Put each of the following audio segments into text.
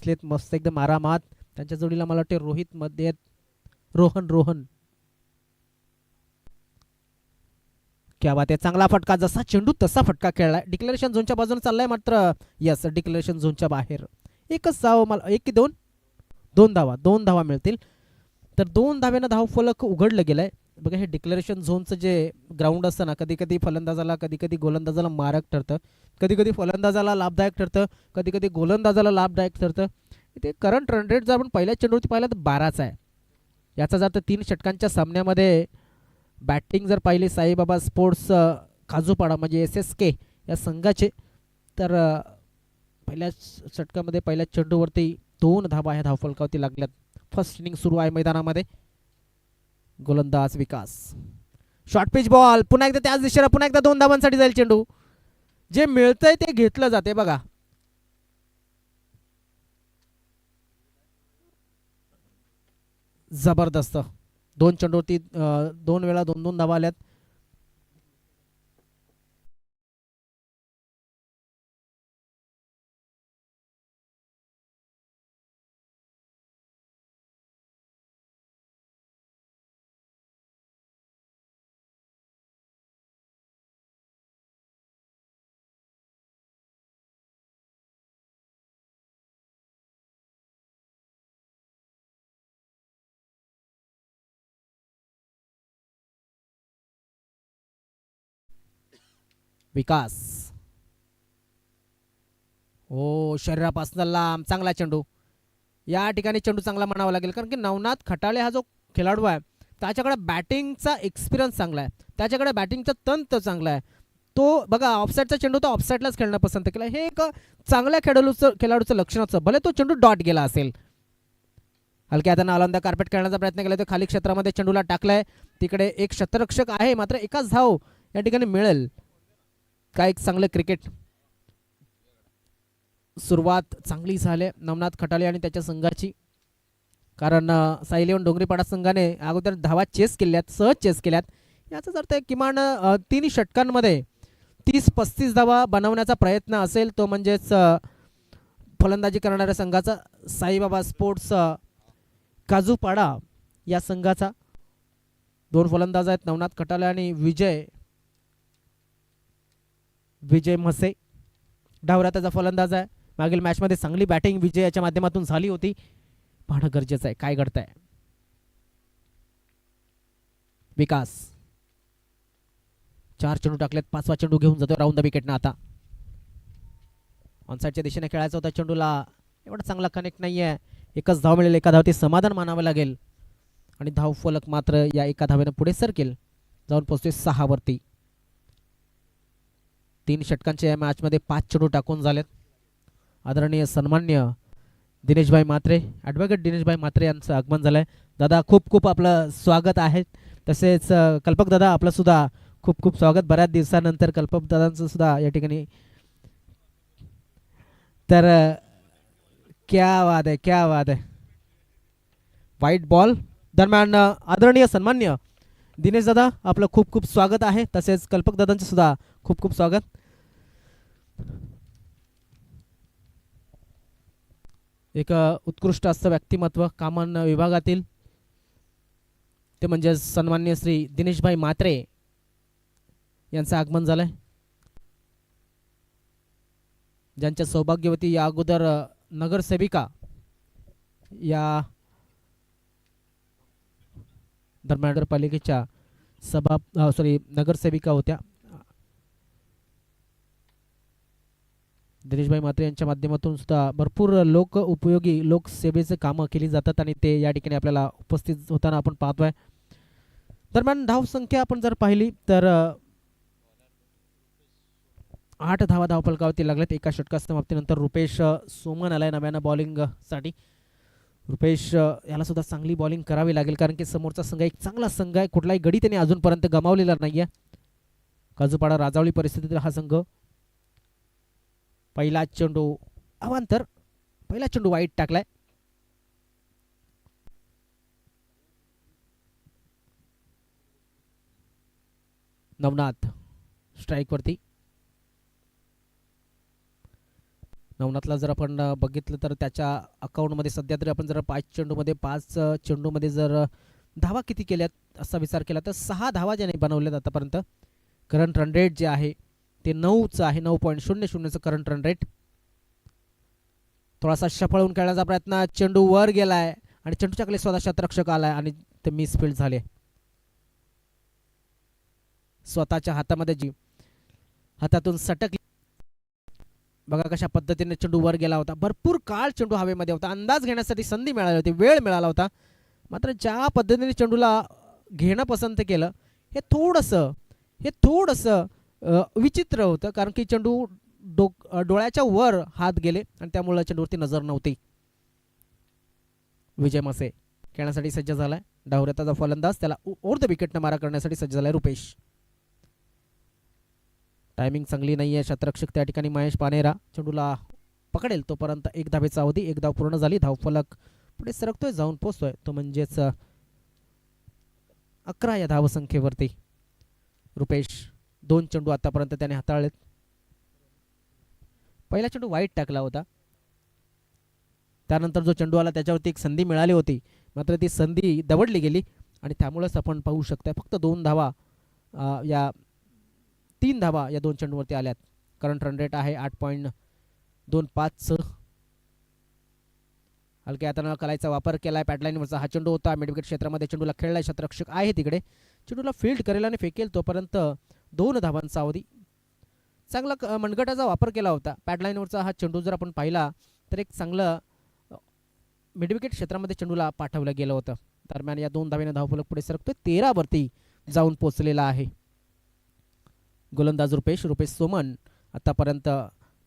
बसलेत मस्त एकदम आरामात. त्यांच्या जोडीला मला वाटते रोहित मध्ये रोहन क्या बात आहे. चांगला फटका, जसा चेंडू तसा फटका खेळलाय. डिक्लेरेशन झोनच्या बाजूने चाललाय मात्र यस डिक्लेरेशन झोनच्या बाहेर. एकच धाव, मला एक की दोन, दोन धावा मिळतील. तर 2 धाव्यानं धावफलक उघडलं गेलंय. बघा हे डिक्लेरेशन झोनचं जे ग्राउंड असतं ना, कधी कधी फलंदाजाला कधी कधी गोलंदाजाला मारक ठरतं, कधी कधी फलंदाजाला लाभदायक ठरतं, कधी कधी गोलंदाजाला लाभदायक ठरतं. ते करंट रन रेट जर आपण पहिल्या चेंडूवरती पाहिलं तर 12चा आहे. याचा जर 3 षटकांच्या सामन्यामध्ये बॅटिंग जर पाहिली साईबाबा स्पोर्ट्स काजूपाडा म्हणजे SSK या संघाचे, तर पहिल्या षटकामध्ये पहिल्या चेंडूवरती 2 धावा ह्या धावफलकावरती लागल्यात. फर्स्ट इनिंग सुरू आहे मैदानामध्ये. गोलंदाज विकास, शॉर्ट पिच बॉल, पुन्हा एकदा त्याच दिशेला, पुन्हा एकदा 2 धावांसाठी जाईल चेंडू. जे मिळतंय ते घेतलं जाते बघा. जबरदस्त. 2 चेंडूवरती 2 वेळा 2 धावा आल्यात. विकास, हो शरीरापासून लांब चांगला चेंडू. या ठिकाणी चेंडू चांगला म्हणावा लागेल, कारण की नवनाथ खटाळे हा जो खेळाडू आहे त्याच्याकडे बॅटिंगचा एक्सपिरियन्स चांगला आहे, त्याच्याकडे बॅटिंगचा तंत्र चांगला आहे. तो बघा ऑफसाईडचा चेंडू तो ऑफसाईडलाच खेळणं पसंत केलं. हे एक चांगल्या खेळाडूचं लक्षणाचं. भले तो चेंडू डॉट गेला असेल, हलक्या हाताने अलंदा कार्पेट खेळण्याचा प्रयत्न केला, तो खाली क्षेत्रामध्ये चेंडूला टाकलाय. तिकडे एक शतरक्षक आहे मात्र एकाच धाव या ठिकाणी मिळेल. काय एक चांगलं क्रिकेट. सुरुवात चांगली झाली नवनाथ खटाळे आणि त्याच्या संघाची, कारण साई इलेव्हन डोंगरीपाडा संघाने अगोदर धावा चेस केल्यात, सहज चेस केल्यात. याचाच अर्थ किमान 3 षटकांमध्ये 30-35 धावा बनवण्याचा प्रयत्न असेल तो म्हणजेच फलंदाजी करणाऱ्या संघाचा साईबाबा स्पोर्ट्स काजूपाडा या संघाचा. 2 फलंदाज आहेत नवनाथ खटाळे आणि विजय म्हसे. डावरा त्याचा फलंदाज आहे. मागील मॅचमध्ये चांगली बॅटिंग विजय याच्या माध्यमातून झाली होती. पाहणं गरजेचं आहे काय घडतंय. विकास 4 चेंडू टाकलेत, 5वा चेंडू घेऊन जातो राऊंड द विकेटनं. आता ऑनसाईडच्या दिशेने खेळायचा होता चेंडूला, एवढा चांगला कनेक्ट नाही आहे. एकच धाव मिळेल, एका धावती समाधान मानावं लागेल आणि धाव फलक मात्र या एका धावेनं पुढे सरकेल, जाऊन पोहोचते 6 वरती. 3 षटकांच्या या मॅचमध्ये 5 चेंडू टाकून झालेत. आदरणीय सन्मान्य दिनेशभाई म्हात्रे, ॲडव्होकेट दिनेशभाई म्हात्रे यांचं आगमन झालंय. दादा खूप खूप आपलं स्वागत आहे. तसेच कल्पक दादा आपलं सुद्धा खूप खूप स्वागत. बऱ्याच दिवसानंतर कल्पक दादांचं सुद्धा या ठिकाणी. तर क्या बात आहे, क्या बात आहे. वाईट बॉल दरम्यान आदरणीय सन्मान्य दिनेश दादा आपलं खूप खूप स्वागत आहे. तसेच कल्पक दादांचं सुद्धा खूप खूप स्वागत. एक उत्कृष्ट असं व्यक्तिमत्व कामान विभागातील, ते म्हणजे सन्मान्य श्री दिनेशभाई म्हात्रे यांचं आगमन झालंय, ज्यांच्या सौभाग्यवती या अगोदर नगरसेविका या दरम्यान नगरपालिकेच्या नगरसेविका होत्या. दिनेशभाई म्हात्रे यांच्या माध्यमातून सुद्धा भरपूर लोक उपयोगी लोकसेवेचे कामं केली जातात आणि ते या ठिकाणी आपल्याला उपस्थित होताना आपण पाहतोय. दरम्यान धाव संख्या आपण जर पाहिली तर 8 धावा धावफलकावरती लागल्यात एका षटका समाप्तीनंतर. रुपेश सोमन आलाय नव्यानं बॉलिंगसाठी. रुपेश याला सुद्धा चांगली बॉलिंग करावी लागेल, कारण की समोरचा संघ एक चांगला संघ आहे. कुठलाही गडी त्याने अजूनपर्यंत गमावलेला नाहीये. काजूपाडा राजावळी परिस्थितीत हा संघ. पहिला चेंडू अवांतर, पहिला चेंडू वाईट टाकलाय. नवनाथ स्ट्राईक वरती. नवनाथला जर आपण बघितलं तर त्याच्या अकाउंटमध्ये सध्या तरी आपण जर 5 चेंडूमध्ये जर धावा किती केल्यात असा विचार केला तर 6 धावा ज्याने बनवल्यात आतापर्यंत. करंट रन रेट जे आहे ते 9चं आहे, 9.00चं करंट रन रेट. थोडासा शफळून खेळण्याचा प्रयत्न, चेंडू वर गेलाय आणि चेंडूच्या खाली स्वतः शतरक्षक आलाय आणि ते मिसफील्ड झाले. स्वतःच्या हातामध्ये जी हातातून सटकली. बघा कशा पद्धतीने चेंडू वर गेला होता. भरपूर काळ चेंडू हवेमध्ये होता. अंदाज घेण्यासाठी संधी मिळाली होती, वेळ मिळाला होता. मात्र ज्या पद्धतीने चेंडूला घेणं पसंत केलं हे थोडंसं विचित्र होतं. कारण की चेंडू डोळ्याच्या वर हात गेले आणि त्यामुळे चेंडूवरती नजर नव्हती. विजय मसे खेळण्यासाठी सज्ज झालाय. डावरेताचा फलंदाज त्याला ओव्हर द विकेटनं मारा करण्यासाठी सज्ज झालाय रुपेश. टायमिंग चांगली नाहीये. शतरक्षक त्या ठिकाणी महेश पानेरा चेंडूला पकडेल तोपर्यंत 1 धावेचा अवधी. 1 धाव पूर्ण झाली. धावफलक पुढे सरकतोय, जाऊन पोहोचतोय तो म्हणजेच 11 या धावसंख्येवरती. रुपेश 2 चेंडू आतापर्यंत त्याने हाताळलेत. पहिला चेंडू वाईट टाकला होता. त्यानंतर जो चेंडू आला त्याच्यावरती एक संधी मिळाली होती, मात्र ती संधी दवडली गेली आणि त्यामुळेच आपण पाहू शकता फक्त 2 धावा या 3 धावा या 2 चेंडूवरती आल्यात. करंट रन रेट आहे 8.25. हलक्या हाताने कलाईचा वापर केलाय. पॅडलाईनवरचा हा चेंडू होता. मिडविकेट क्षेत्रामध्ये चेंडूला खेळलाय. शतरक्षक आहे तिकडे. चेंडूला फील्ड करेल आणि फेकेल तोपर्यंत 2 धावांचा अवधी. चांगला मनगटाचा वापर केला होता. पॅडलाईनवरचा हा चेंडू जर आपण पाहिला तर एक चांगलं मिडविकेट क्षेत्रामध्ये चेंडूला पाठवलं गेलं होतं. दरम्यान या 2 धावेने धावफलक पुढे सरकतोय. 13 वरती जाऊन पोहोचलेला आहे. गोलंदाज रुपेश सोमन आतापर्यंत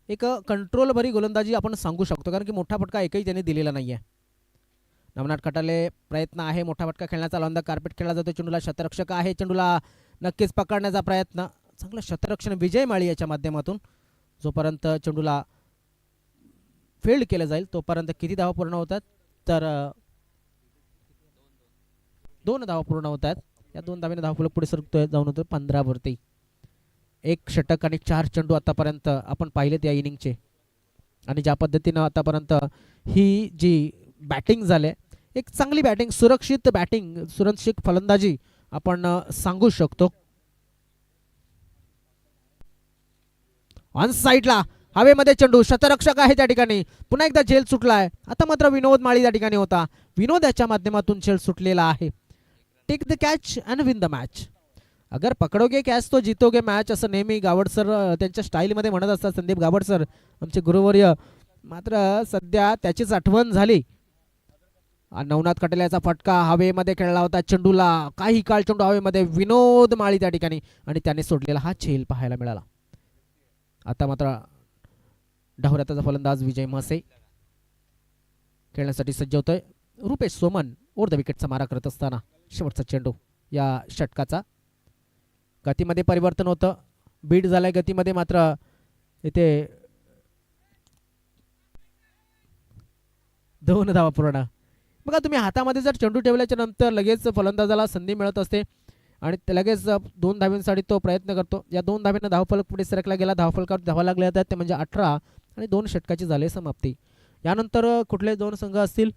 एक कंट्रोल भरी गोलंदाजी आपण सांगू शकतो, कारण की मोठा फटका एकही त्याने दिलेला नाहीये. नवनाथ खटाले प्रयत्न आहे मोठा फटका खेळण्याचा. लॉन द कार्पेट खेळला जातो. चेंडूला शतरक्षक आहे. चेंडूला नक्कीच पकडण्याचा प्रयत्न. चांगलं शतरक्षण विजय माळी याच्या माध्यमातून. जोपर्यंत चेंडूला फील्ड केलं जाईल तोपर्यंत किती धावा पूर्ण होतात तर 2 धावा पूर्ण होतात. या 2 धावेने धावफलक पुढे सरकतोय, जाऊन होतो 15 वरती. 1 षटक आणि 4 चेंडू आतापर्यंत आपण पाहिलेत या इनिंगचे. आणि ज्या पद्धतीनं आतापर्यंत ही जी बॅटिंग झाले, एक चांगली बॅटिंग, सुरक्षित फलंदाजी आपण सांगू शकतो. ऑन साईडला हवेमध्ये चेंडू, शतरक्षक आहे त्या ठिकाणी. पुन्हा एकदा झेल सुटलाय. आता मात्र विनोद माळी त्या ठिकाणी होता. विनोद याच्या माध्यमातून झेल सुटलेला आहे. Take the catch and win the match. अगर पकडोगे कॅच तो जीतोगे मॅच, असं नेहमी गावड सर त्यांच्या स्टाईलमध्ये म्हणत असतात. संदीप गावड सर आमचे गुरुवर्य. मात्र सध्या त्याचीच आठवण झाली. नवनाथ खटाल्याचा फटका हवेमध्ये खेळला होता. चेंडूला काही काळ चेंडू हवेमध्ये. विनोद माळी त्या ठिकाणी आणि त्याने सोडलेला हा झेल पाहायला मिळाला. आता मात्र डावऱ्याचा फलंदाज विजय म्हसे खेळण्यासाठी सज्ज होतोय. रुपेश सोमन ओव्हर द विकेटचा मारा करत असताना शेवटचा चेंडू या षटकाचा. गतीमध्ये परिवर्तन होतं. बीट झालंय गतीमध्ये, मात्र इथे 2 धावा पूर्ण. बघा तुम्ही हातामध्ये जर चेंडू ठेवल्याच्या नंतर लगेच फलंदाजाला संधी मिळत असते आणि लगेच 2 धाव्यांसाठी तो प्रयत्न करतो. या 2 धाव्यांना धावफलक पुढे सरकला गेला. धावफलकावर धावा लागल्या जातात ते म्हणजे 18 आणि 2 षटकाची झाली समाप्ती. यानंतर कुठले 2 संघ असतील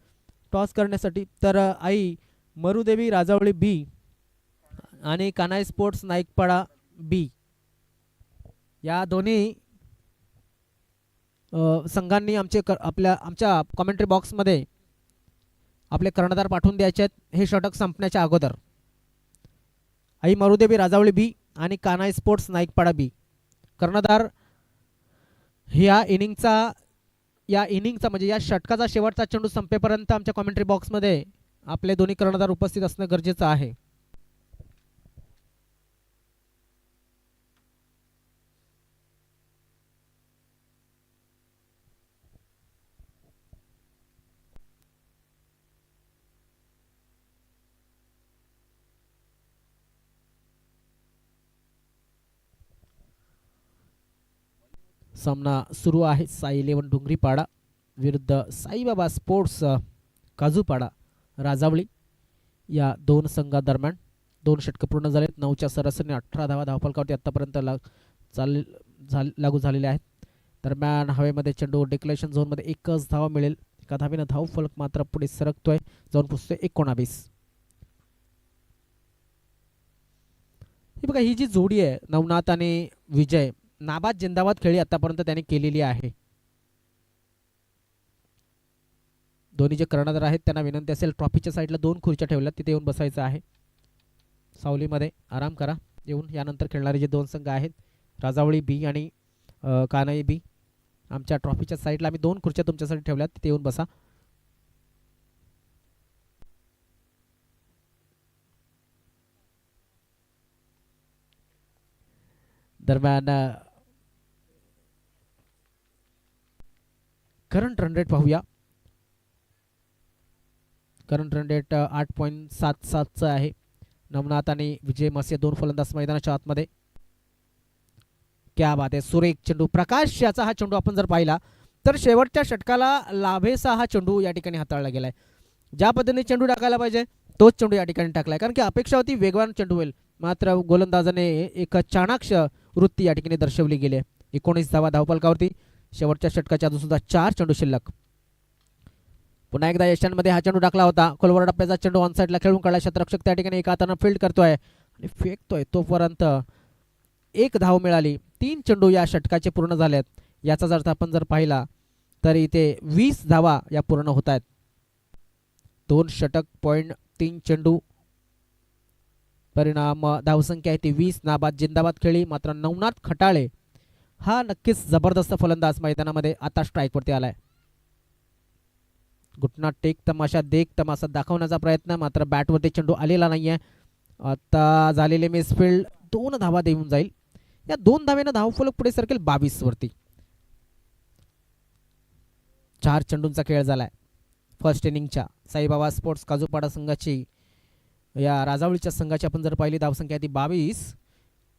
टॉस करण्यासाठी तर आई मरुदेवी राजावळी बी आणि कानाई स्पोर्ट्स नाईकपाडा बी या दोन्ही संघांनी आमच्या कॉमेंट्री बॉक्समध्ये आपले कर्णधार पाठवून द्यायचे आहेत हे षटक संपण्याच्या अगोदर. आई मरुदेवी राजावळी बी आणि कानाई स्पोर्ट्स नाईकपाडा बी कर्णधार या इनिंगचा म्हणजे या षटकाचा शेवटचा चेंडू संपेपर्यंत आमच्या कॉमेंट्री बॉक्समध्ये आपले दोन्ही कर्णधार उपस्थित असणं गरजेचं आहे. सामना सुरू आहे. साई 11 डुंगरीपाडा विरुद्ध साईबाबा स्पोर्ट्स काजूपाडा राजावळी या 2 संघादरम्यान. 2 षटक पूर्ण झालेत. 9च्या सरासरीने 18 धावा धावफलकावरती आतापर्यंत लागू झालेले आहेत. दरम्यान हवेमध्ये चेंडू डिक्लेरेशन झोनमध्ये एकच धावा मिळेल. एका धावेनं धाव फलक मात्र पुढे सरकतोय, जाऊन पोचतोय 19. ही बघा, ही जी जोडी आहे नवनाथ आणि विजय, नाबाद जिंदाबाद खेळी आतापर्यंत त्याने केलेली आहे. दोन्ही जे कर्णधार आहेत त्यांना विनंती असेल ट्रॉफीच्या साईडला 2 खुर्च्या ठेवल्यात, तिथे येऊन बसायचं आहे. सावलीमध्ये आराम करा येऊन. यानंतर खेळणारे जे 2 संघ आहेत राजावळी बी आणि कानई बी, आमच्या ट्रॉफीच्या साईडला आम्ही 2 खुर्च्या तुमच्यासाठी ठेवल्यात, तिथे येऊन बसा. दरम्यान करंट रन रेट पाहूया. करंट रन रेट 8.77चं आहे. नवनाथ आणि विजय मस्य 2 फलंदाज मैदानाच्या आतमध्ये. क्या बात आहे, सुरेख चेंडू. प्रकाश याचा हा चेंडू आपण जर पाहिला तर शेवटच्या षटकाला लाभेसा हा चेंडू या ठिकाणी हाताळला गेलाय. ज्या पद्धतीने चेंडू टाकायला पाहिजे तोच चेंडू या ठिकाणी टाकलाय, कारण की अपेक्षा होती वेगवान चेंडू होईल, मात्र गोलंदाजाने एक चाणाक्ष वृत्ती या ठिकाणी दर्शवली गेली. 19 धावा धावफलकावरती. शेवटच्या षटकाच्या अजून सुद्धा 4 चेंडू शिल्लक. पुन्हा एकदा यशांमध्ये हा चेंडू टाकला होता. खोलवर टप्प्याचा चेंडू ऑन साईडला खेळून काढला. क्षेत्ररक्षक त्या ठिकाणी एका हाताने फील्ड करतोय आणि फेकतोय, तोपर्यंत 1 धाव मिळाली. 3 चेंडू या षटकाचे पूर्ण झालेत. याचा अर्थ आपण जर पाहिला तर इथे 20 धावा या पूर्ण होत आहेत. 2 षटक पॉईंट 3 चेंडू, परिणाम धावसंख्या आहे ती 20. नाबाद जिंदाबाद खेळी, मात्र नवनाथ खटाळे हा नक्कीच जबरदस्त फलंदाज मैदानामध्ये आता स्ट्राईकवरती आलाय. घुटना टेक तमाशा देख तमाशा दाखवण्याचा प्रयत्न, मात्र बॅटवरती चेंडू आलेला नाहीये. आता झालेले मिसफील्ड, 2 धावा देऊन जाईल. या 2 धावेनं धावफलक पुढे सरकेल 22 वरती. 4 चेंडूंचा खेळ झालाय फर्स्ट इनिंगच्या. साईबाबा स्पोर्ट्स काजूपाडा संघाची, या राजावळीच्या संघाची आपण जर पाहिली धावसंख्या ती 22,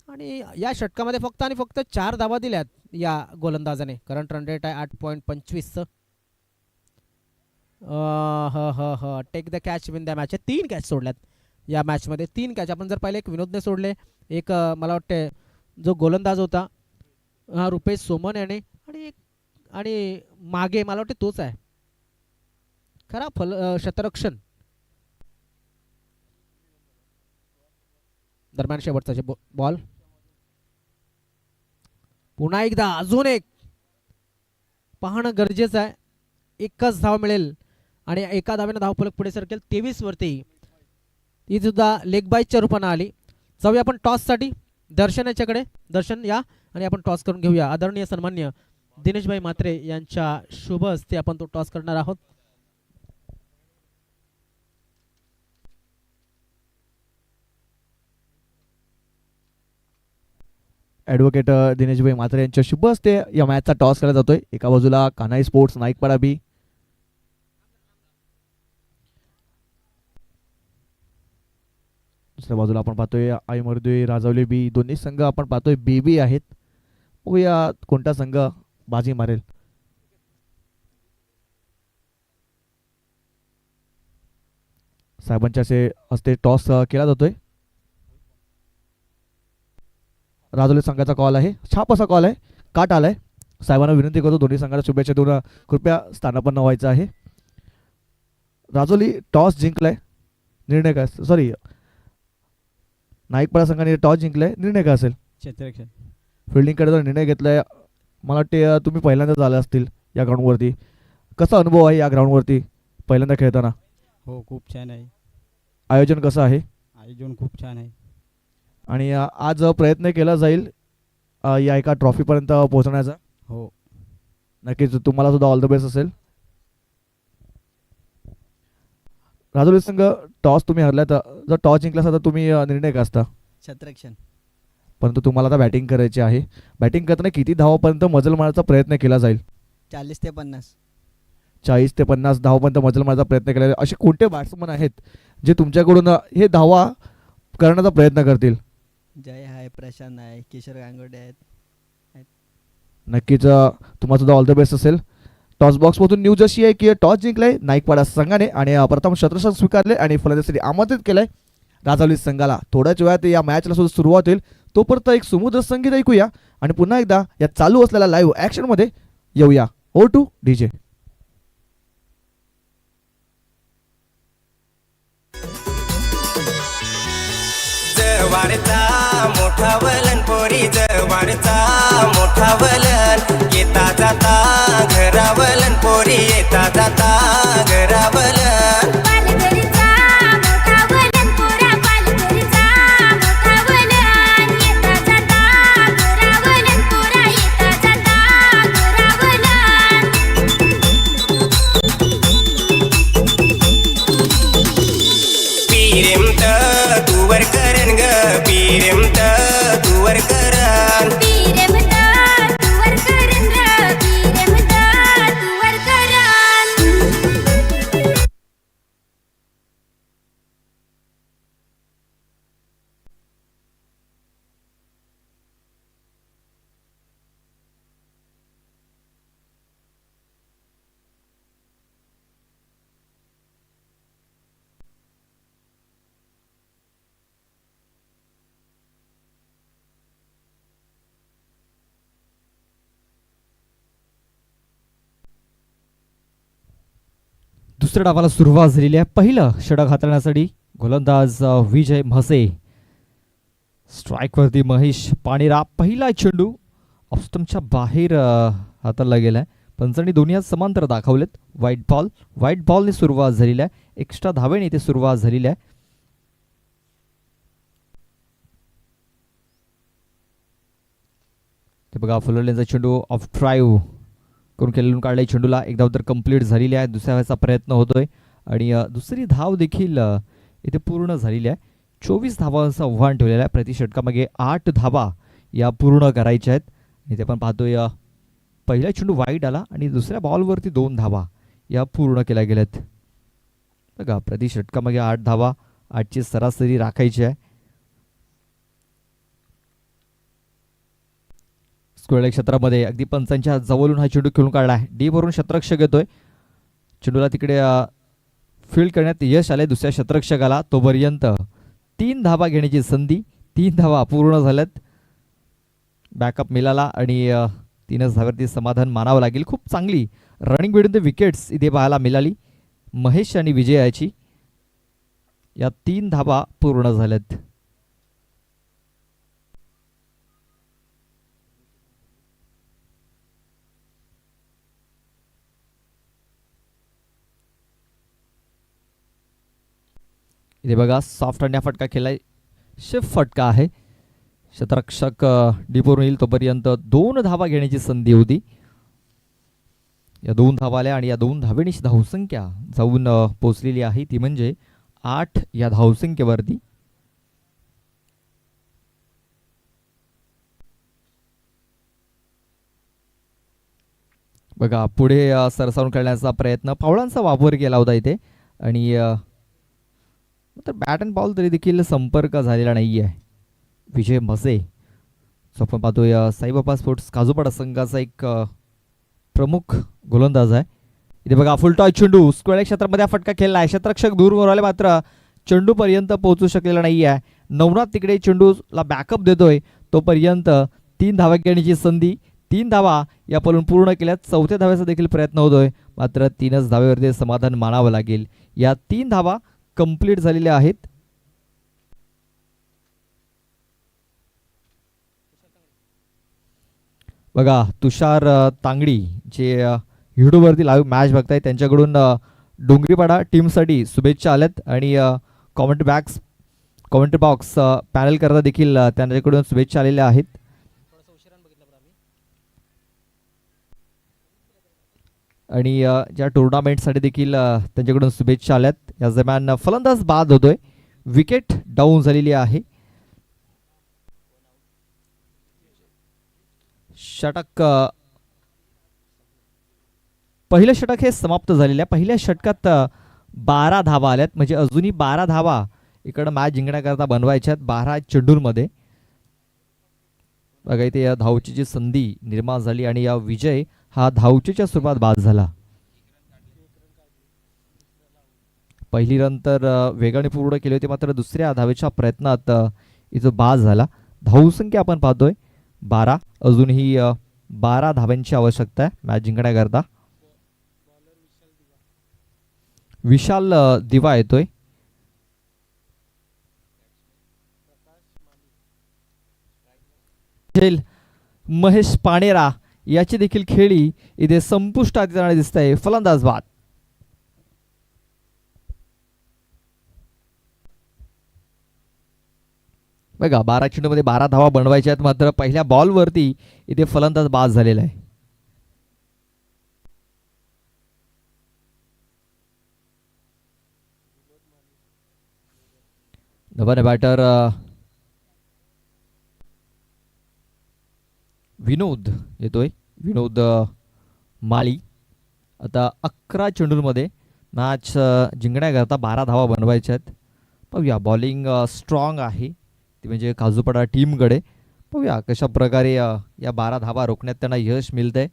आणि या षटकामध्ये फक्त आणि फक्त 4 धावा दिल्यात या गोलंदाजाने. करंट रन रेट आहे 8.25चं. Take the catch win the match. 3 catch सोडल्यात या मॅचमध्ये. 3 कॅच आपण जर पाहिले, एक विनोदने सोडले, एक मला वाटते जो गोलंदाज होता रुपेश सोमन याने, आणि मागे मला वाटते तोच आहे खरा क्षेत्ररक्षण. दरम्यान शेवटचा बॉल. पुन्हा एकदा अजून एक पाहणं गरजेचं आहे. एकच धाव मिळेल आणि एका धावेनं धावफलक पुढे सरकेल 23 वरती. ही सुद्धा लेग बाईच्या रूपानं आली. जाऊया आपण टॉससाठी दर्शन याच्याकडे. दर्शन या आणि आपण टॉस करून घेऊया. आदरणीय सन्मान्य दिनेशभाई म्हात्रे यांच्या शुभ हस्ते आपण तो टॉस करणार आहोत. ॲडव्होकेट दिनेशभाई म्हात्रे यांच्या शुभ हस्ते या मॅचचा टॉस केला जातोय. एका बाजूला कान्हाई स्पोर्ट्स नाईकपाडा बी, दुसऱ्या बाजूला आपण पाहतोय आई मर्दे राजावली बी. दोन्ही संघ आपण पाहतोय बी आहेत. बघूया कोणता संघ बाजी मारेल. साहेबांच्या हस्ते टॉस केला जातोय. राजौली संघाचा कॉल आहे. छाप असा कॉल आहे. काट आलाय. साहेबांना विनंती करतो दोन्ही संघाला शुभेच्छा देऊन कृपया स्थानापन्न व्हायचं आहे. राजौली टॉस जिंकलाय. निर्णय काय, सॉरी, नाईकपाडा संघाने टॉस जिंकलाय. निर्णय काय असेल? क्षेत्ररक्षण. फिल्डिंग कडे निर्णय घेतलाय. मला वाटते तुम्ही पहिल्यांदाच आले असतील या ग्राउंडवरती. कसा अनुभव आहे या ग्राउंडवरती पहिल्यांदा खेळताना? हो, खूप छान आहे. आयोजन कसं आहे? आयोजन खूप छान आहे. आणि आज प्रयत्न केला जाईल या एका ट्रॉफीपर्यंत पोहोचण्याचा. हो, नक्कीच तुम्हाला सुद्धा ऑल द बेस्ट असेल. राजौली संघ टॉस तुम्ही हरला, तर जर टॉस जिंकला असता तर तुम्ही निर्णय काय असता? क्षेत्ररक्षण. परंतु तुम्हाला आता बॅटिंग करायची आहे. बॅटिंग करताना किती धावापर्यंत मजल मारण्याचा प्रयत्न केला जाईल? 40 ते 50. 40 ते 50 धावापर्यंत मजल मारण्याचा प्रयत्न केला जाईल. असे कोणते बॅट्समन आहेत जे तुमच्याकडून हे धावा करण्याचा प्रयत्न करतील? जय आहे, प्रशांत आहे, किशोर गांगोडे आहेत. नक्कीच तुम्हाला सुद्धा ऑल द बेस्ट असेल. टॉस बॉक्समधून न्यूज अशी आहे की टॉस जिंकलाय नाईकपाडा संघाने आणि प्रथम क्षेत्ररक्षण स्वीकारले आणि फलंदाजीसाठी आमंत्रित केलंय राजावली संघाला. थोड्याच वेळात या मॅचला सुद्धा सुरुवात होईल. तोपर्यंत एक सुमधुर संगीत ऐकूया आणि पुन्हा एकदा या चालू असलेल्या लाईव्ह ॲक्शन मध्ये येऊया. O two DJ. जवारचा मोठा वलन पोरी जवारचा मोठा वलन येता जाता घरावलन पोरी येता जाता घरावलन पालघरचा मोठा वलन पोरा पालघरचा मोठा वलन येता जाता घरावलन पोरा येता जाता घरावलन पीरेमत तुवर करन ग पीरेमत तुवर करन पीरेमता तुवर करन ग पीरेमता तुवर करन दुसऱ्या डावाला सुरुवात झालेली आहे. पहिलं षटक हाताळण्यासाठी गोलंदाज विजय म्हसे. स्ट्राईकवरती महेश पाणीरा. पहिला चेंडू ऑफस्टमच्या बाहेर हाताळला गेलाय. पंचांनी दोन्ही हात समांतर दाखवलेत. व्हाईट बॉलने सुरुवात झालेली आहे. एक्स्ट्रा धावेने इथे सुरुवात झालेली आहे. ते बघा फुलरलेनचा चेंडू ऑफ ड्राईव्ह करून खेळून काढलाय. चेंडूला एक धाव तर कंप्लीट झालेली आहे. दुसऱ्या धावाचा प्रयत्न होतोय आणि दुसरी धाव देखील इथे पूर्ण झालेली आहे. 24 धावांचं आव्हान ठेवलेलं आहे. प्रति षटकामागे 8 धावा या पूर्ण करायच्या आहेत. इथे आपण पाहतोय पहिला चेंडू वाईट आला आणि दुसऱ्या बॉलवरती 2 धावा या पूर्ण केल्या गेल्यात. बघा प्रति षटकामागे 8 धावा, 8ची सरासरी राखायची आहे. स्क्वेअर क्षेत्रामध्ये अगदी पंचांच्या जवळून हा चेंडू खेळून काढला आहे. डी भरून शतरक्षक येतोय. चेंडूला तिकडे फील्ड करण्यात यश आले दुसऱ्या शतरक्षकाला. तोपर्यंत 3 धावा घेण्याची संधी. 3 धावा पूर्ण झाल्यात. बॅकअप मिळाला आणि 3च धावावरती समाधान मानावं लागेल. खूप चांगली रनिंग बिटवीन द विकेट्स इथे पाहायला मिळाली महेश आणि विजयाची. या 3 धावा पूर्ण झाल्यात. इथे बघा सॉफ्ट अंड्या फटका खेळलाय. शिफ्ट फटका आहे. शतरक्षक डिपोरून येईल तोपर्यंत 2 धावा घेण्याची संधी होती. या 2 धावा आल्या आणि या 2 धावेनी धावसंख्या जाऊन पोचलेली आहे. ती म्हणजे 8 या धावसंख्येवरती. बघा पुढे सरसावून खेळण्याचा प्रयत्न. फावळांचा वापर केला होता इथे आणि तर बॅट अँड बॉल तरी देखील संपर्क झालेला नाही आहे. विजय म्हसे जो आपण पाहतोय साईबाबा स्पोर्ट्स काजूपाडा संघाचा एक प्रमुख गोलंदाज आहे. इथे बघा फुलटॉय चेंडू स्क्वेअर क्षेत्रामध्ये फटका खेळला आहे. क्षेत्ररक्षक दूर आले मात्र चेंडूपर्यंत पोहोचू शकलेला नाही आहे. नवनाथ तिकडे चेंडूला बॅकअप देतोय. तोपर्यंत 3 धावा घेण्याची संधी. 3 धावा या पलून पूर्ण केल्यात. 4थ्या धाव्याचा देखील प्रयत्न होतोय मात्र 3च धावेवरती समाधान मानावं लागेल. या 3 धावा कंप्लीट झालेल्या आहेत. बघा तुषार तांगडी जे यूट्यूबवरती लाईव्ह मॅच बघताय त्यांच्याकडून डोंगरीपाडा टीमसाठी शुभेच्छा आल्यात आणि कॉमेंट्री बॉक्स पॅनल करता देखील त्यांच्याकडून शुभेच्छा आलेल्या आहेत. आणि ज्या टुर्नामेंटसाठी देखील त्यांच्याकडून शुभेच्छा आल्यात. या दरम्यान फलंदाज बाद होतोय. विकेट डाऊन झालेली आहे. षटक पहिलं षटक हे समाप्त झालेलं आहे. पहिल्या षटकात 12 धावा आल्यात म्हणजे अजूनही 12 धावा इकडं मॅच जिंकण्याकरता बनवायच्यात 12 चेंडूंमध्ये. बघा इथे या धावचीची संधी निर्माण झाली आणि या विजय हा धावचीच्या स्वरूपात बाद झाला. पहिली रन तर वेगाने पूर्ण केली होती, मात्र दुसऱ्या धावेच्या प्रयत्नात इथं बाद झाला. धावसंख्या आपण पाहतोय 12. अजूनही 12 धाव्यांची आवश्यकता आहे मॅच जिंकण्याकरता. विशाल दिवा येतोय. महेश पाणेरा याची देखील खेळी इथे संपुष्टात येताना दिसत आहे. फलंदाज बाद. बघा 12 चेंडूमध्ये 12 धावा बनवायच्या आहेत, मात्र पहिल्या बॉलवरती इथे फलंदाज बाद झालेला आहे. नवाने बॅटर विनोद येतोय. विनोद माळी. आता 11 चेंडूंमध्ये मॅच जिंकण्याकरता 12 धावा बनवायच्या आहेत. पाहूया बॉलिंग स्ट्रॉंग आहे ती म्हणजे काजूपडा टीमकडे. पाहूया कशा प्रकारे या 12 धावा रोखण्यात त्यांना यश मिळतंय.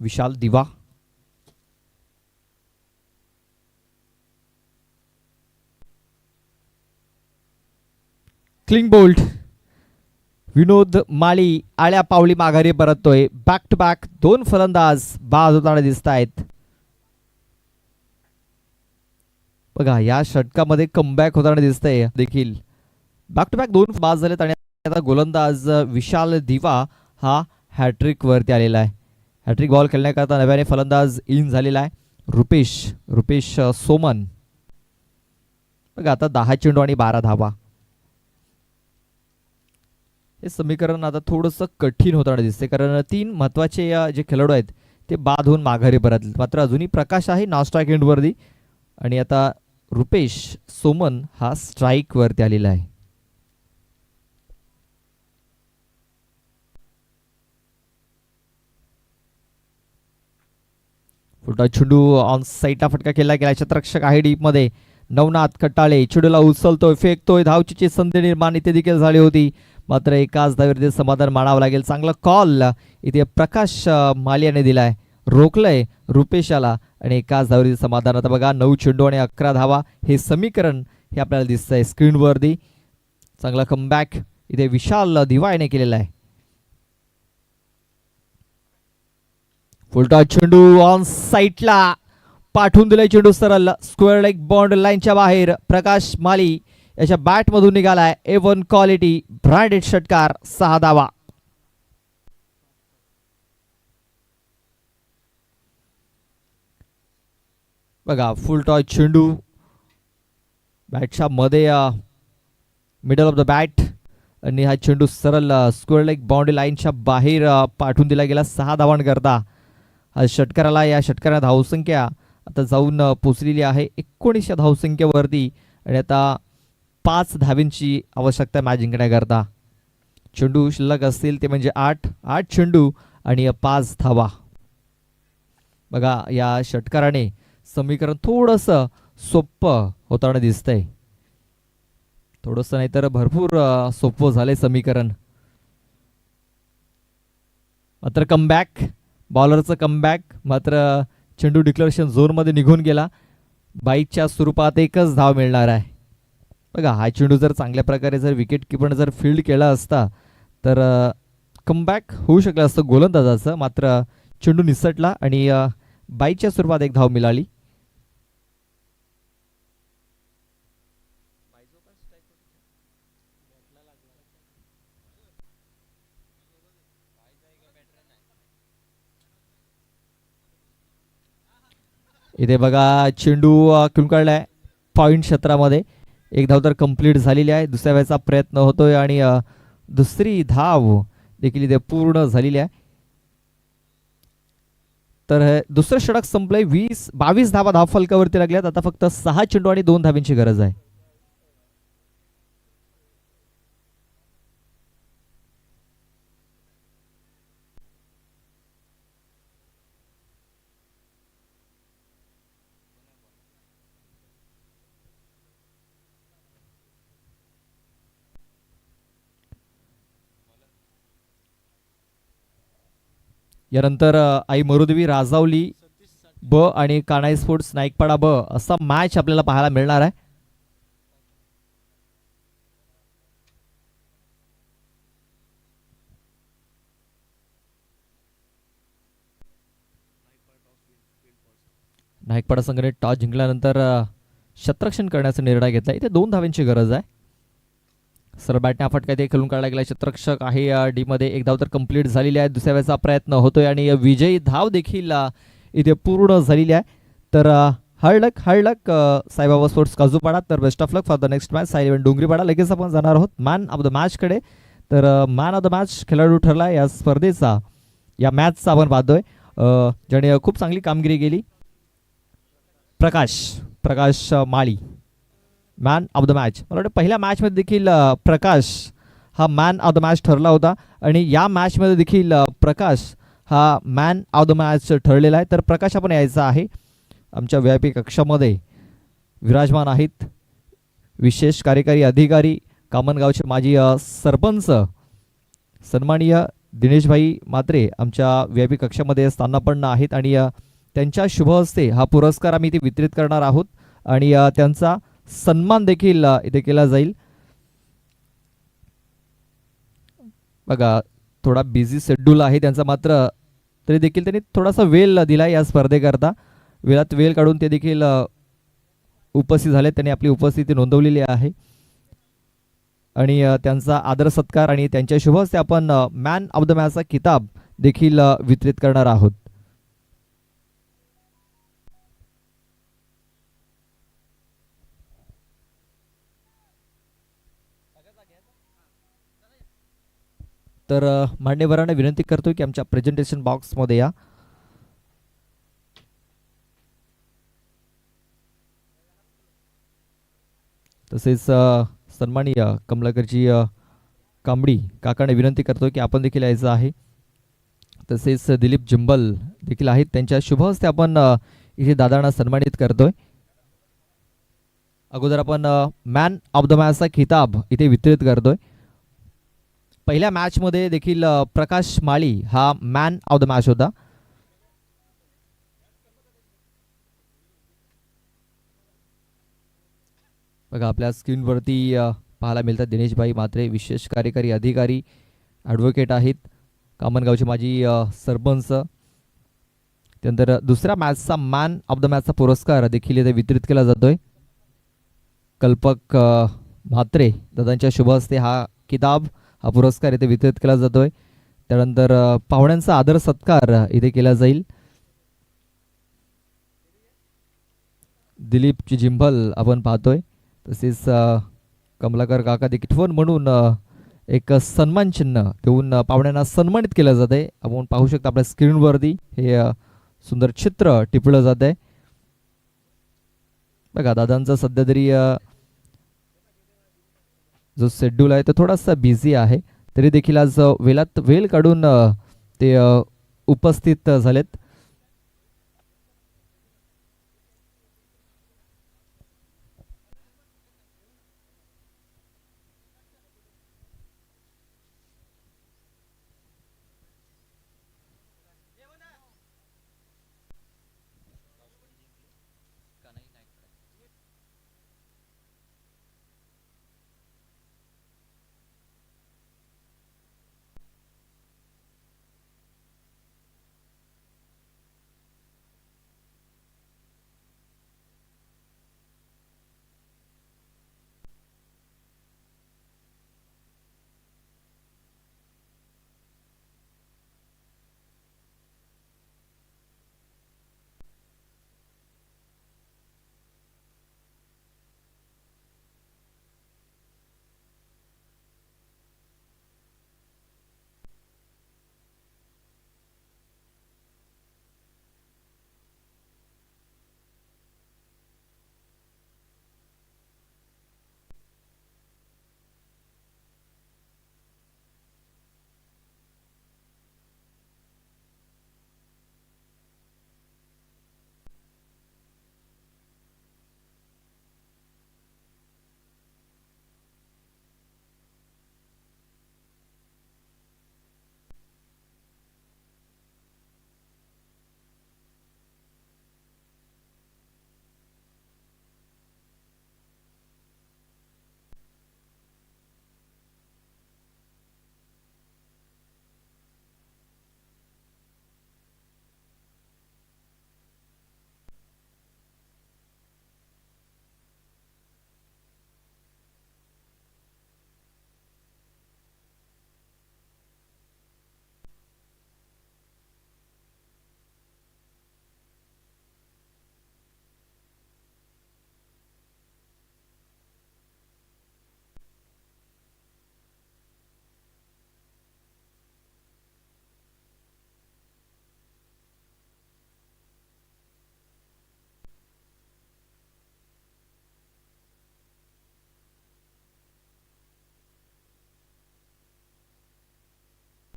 विशाल दिवा. Cling bolt. विनोद माळी आळ्या पावली माघारी परततोय. बॅक टू बॅक 2 फलंदाज बाद होताना दिसत आहेत. बघा या षटकामध्ये कमबॅक होताना दिसतंय देखील. बॅक टू बॅक 2 बाद झालेत आणि आता गोलंदाज विशाल दिवा हा हॅट्रिक वरती आलेला आहे. हॅट्रिक बॉल खेळण्याकरता नव्याने फलंदाज इन झालेला आहे. रुपेश सोमन. बघा आता 10 चेंडू आणि 12 धावा. हे समीकरण आता थोडंसं कठीण होताना दिसते, कारण 3 महत्वाचे जे खेळाडू आहेत ते बाद होऊन माघारी परतले. मात्र अजूनही प्रकाश आहे नॉन स्ट्राईक एंडवरती आणि आता रुपेश सोमन हा स्ट्राईक वरती आलेला आहे. फुटा चेंडू ऑन साईडला फटका केला गेला. क्षेत्ररक्षक आहे डीप मध्ये. नवनाथ कटाळे चेंडूला उचलतोय, फेकतोय. धावचीची संधी निर्माण इथे देखील झाली होती, मात्र एकाच धावेवरती समाधान मानावं लागेल. चांगला कॉल इथे प्रकाश मालियाने दिलाय. रोखलंय रुपेशाला आणि एकाच धावेवरती समाधान. आता बघा 9 चेंडू आणि 11 धावा हे समीकरण हे आपल्याला दिसतंय स्क्रीनवरती. चांगला कमबॅक इथे विशाल दिवाळीने केलेला आहे. फुलटॉस चेंडू ऑन साईडला पाठवून दिलाय. चेंडू सरळ स्क्वेअर लेग बॉन्ड लाईनच्या बाहेर. प्रकाश माली याच्या बॅट मधून निघालाय. A1 क्वालिटी ब्रँडेड षटकार. 6 धावा. बघा फुल टॉस चेंडू बॅटच्या मध्ये मिडल ऑफ द बॅट आणि हा चेंडू सरळ स्क्वेअर लेग बाउंड्री लाईनच्या बाहेर पाठवून दिला गेला. 6 धावांकरता हा षटकाराला. या षटकाराला धावसंख्या आता जाऊन पोचलेली आहे 19 धावसंख्येवरती आणि आता 5 धावींची आवश्यकता मॅच जिंकण्याकरता. चेंडू शिल्लक असतील ते म्हणजे 8 चेंडू आणि 5 धावा. बघा या षटकाराने समीकरण थोडंसं सोपं होताना दिसतंय. थोडंसं नाही तर भरपूर सोपं झालंय समीकरण. मात्र कमबॅक बॉलरचं कमबॅक. मात्र चेंडू डिक्लेरेशन झोनमध्ये निघून गेला. बाईकच्या स्वरूपात एकच धाव मिळणार आहे. बघा हा चेंडू जर चांगल्या प्रकारे जर विकेट किपरने जर फील्ड केला असता तर कमबॅक होऊ शकलं असतं गोलंदाजाचं. मात्र चेंडू निसटला आणि बाईकच्या स्वरूपात एक धाव मिळाली. इथे बघा चेंडू किंकाळलाय पॉइंट क्षेत्रामध्ये. एक धाव तर कंप्लीट झालेली आहे. दुसऱ्या वेळेचा प्रयत्न होतोय आणि दुसरी धाव देखील इथे पूर्ण झालेली आहे. तर दुसरं षटक संपलंय. 22 धावा धाव फलकावरती लागल्यात. आता फक्त 6 चेंडू आणि 2 धावींची गरज आहे. यानंतर आई मरुदेवी राजावली ब आणि कानाई स्पोर्ट्स नाईकपाडा ब असा मॅच आपल्याला पाहायला मिळणार आहे. नाईकपाडा संघाने टॉस जिंकल्यानंतर क्षेत्ररक्षण करण्याचा निर्णय घेतला. इथे 2 धावांची गरज आहे. सरळ बॅटने फटका इथे खेळून काढला गेला. क्षेत्ररक्षक आहे डी मध्ये. 1 धाव तर कंप्लीट झालेली आहे. दुसऱ्या वेळेचा प्रयत्न होतोय आणि विजयी धाव देखील इथे पूर्ण झालेली आहे. तर hard luck Saibaba sports Kajupada. तर best of luck for the next match. Sai event Dongripada. लगेच आपण जाणार आहोत मॅन ऑफ द मॅच कडे. तर मॅन ऑफ द मॅच खेळाडू ठरला या स्पर्धेचा, या मॅचचा आपण पाहतोय, ज्याने खूप चांगली कामगिरी केली. प्रकाश माळी मॅन ऑफ द मॅच. मला वाटतं पहिल्या मॅचमध्ये देखील प्रकाश हा मॅन ऑफ द मॅच ठरला होता आणि या मॅचमध्ये देखील प्रकाश हा मॅन ऑफ द मॅच ठरलेला आहे. तर प्रकाश आपण यायचा आहे. आमच्या VIP कक्षामध्ये विराजमान आहेत विशेष कार्यकारी अधिकारी कामनगावचे माजी सरपंच सन्माननीय दिनेशभाई म्हात्रे आमच्या VIP कक्षामध्ये स्थानापन्न आहेत आणि त्यांच्या शुभ हस्ते हा पुरस्कार आम्ही इथे वितरित करणार आहोत आणि त्यांचा सन्मान देखील इथे केला जाईल. बघा थोडा बिझी शेड्यूल आहे त्यांचा, मात्र तरी देखील त्यांनी थोडासा वेळ दिला या स्पर्धेकरता. वेळात वेळ काढून ते देखील उपस्थित झाले. त्यांनी आपली उपस्थिती नोंदवलेली आहे आणि त्यांचा आदर सत्कार आणि त्यांच्या शुभ हस्ते आपण मॅन ऑफ द मॅचचा किताब देखील वितरित करणार आहोत. तर मान्यवरांना विनंती करतोय की आमच्या प्रेझेंटेशन बॉक्समध्ये या. तसेच सन्माननीय कमलाकरजी कांबडी काकाने विनंती करतोय की आपण देखील यायचं आहे. तसेच दिलीप जिंबल देखील आहेत. त्यांच्या शुभ हस्ते आपण इथे दादांना सन्मानित करतोय. अगोदर आपण मॅन ऑफ द मॅचचा खिताब इथे वितरित करतोय. पहिल्या मॅचमध्ये देखील प्रकाश माळी हा मॅन ऑफ द मॅच होता. बघा आपल्या स्क्रीनवरती पाहायला मिळतात दिनेशभाई म्हात्रे विशेष कार्यकारी अधिकारी ॲडव्होकेट आहेत, कामनगावचे माजी सरपंच. त्यानंतर दुसऱ्या मॅचचा मॅन ऑफ द मॅचचा पुरस्कार देखील इथे वितरित केला जातोय. कल्पक म्हात्रे दादांच्या शुभ हस्ते हा किताब हा पुरस्कार इथे वितरित केला जातोय. त्यानंतर पाहुण्यांचा आदर सत्कार इथे केला जाईल. दिलीपची जिंभल आपण पाहतोय. तसेच कमलाकर काका देखील म्हणून एक सन्मान चिन्ह देऊन पाहुण्यांना सन्मानित केलं जात आहे. आपण पाहू शकता आपल्या स्क्रीनवरती हे सुंदर चित्र टिपलं जात आहे. बघा दादांचा सध्या तरी जो शेड्यूल आहे तो थोडासा बिझी आहे, तरी देखील आज वेळात वेळ काढून ते उपस्थित झालेत.